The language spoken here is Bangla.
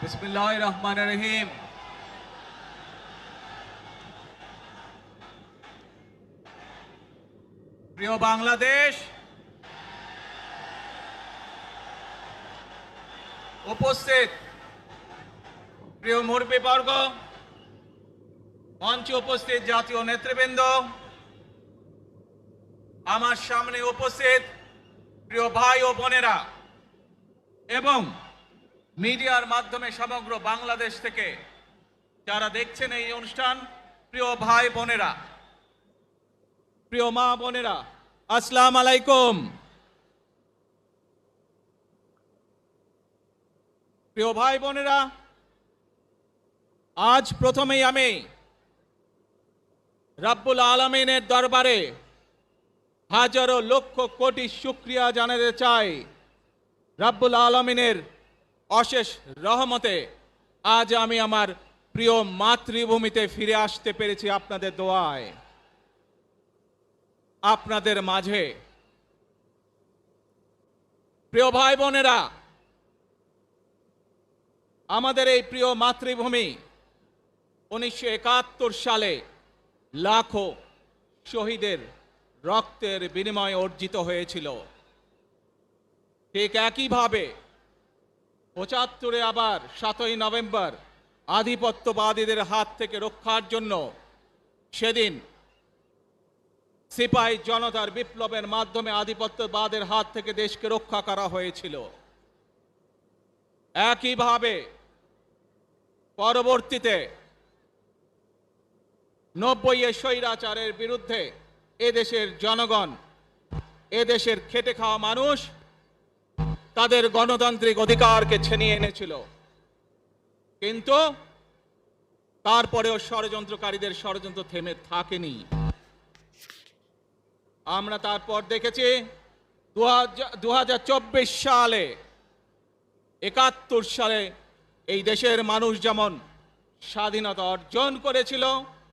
বিসমিল্লাহির রহমানির রহিম। প্রিয় বাংলাদেশ, উপস্থিত প্রিয় মুরব্বীবর্গ, মঞ্চে উপস্থিত জাতীয় নেতৃবৃন্দ, আমার সামনে উপস্থিত প্রিয় ভাই ও বোনেরা এবং মিডিয়ার মাধ্যমে সমগ্র বাংলাদেশ থেকে যারা দেখছেন এই অনুষ্ঠান, প্রিয় ভাই বোনেরা, প্রিয় মা বোনেরা, আসসালামু আলাইকুম। প্রিয় ভাই বোনেরা, আজ প্রথমেই আমি রব্বুল আলামিনের দরবারে হাজারো লক্ষ কোটি শুকরিয়া জানাতে চাই। রব্বুল আলামিনের অশেষ রহমতে আজ আমি আমার প্রিয় মাতৃভূমিতে ফিরে আসতে পেরেছি আপনাদের দোয়ায়। আপনাদের মাঝে প্রিয় ভাই বোনেরা, আমাদের এই প্রিয় মাতৃভূমি 1971 সালে লাখো শহীদের রক্তের বিনিময়ে অর্জিত হয়েছিল। ঠিক একইভাবে 75-এ আবার 7ই নভেম্বর আধিপত্যবাদীদের হাত থেকে রক্ষার জন্য সেদিন সিপাহী জনতার বিপ্লবের মাধ্যমে আধিপত্যবাদের হাত থেকে দেশকে রক্ষা করা হয়েছিল। একইভাবে পরবর্তীতে 90-এ স্বৈরাচারের বিরুদ্ধে এদেশের জনগণ, এদেশের খেটে খাওয়া মানুষ তাদের গণতান্ত্রিক অধিকারকে ছিনিয়ে এনেছিল। কিন্তু তারপরেও ষড়যন্ত্রকারীদের ষড়যন্ত্র থেমে থাকেনি। আমরা তারপর দেখেছি 2024 সালে, 71 সালে এই দেশের মানুষ যেমন স্বাধীনতা অর্জন করেছিল,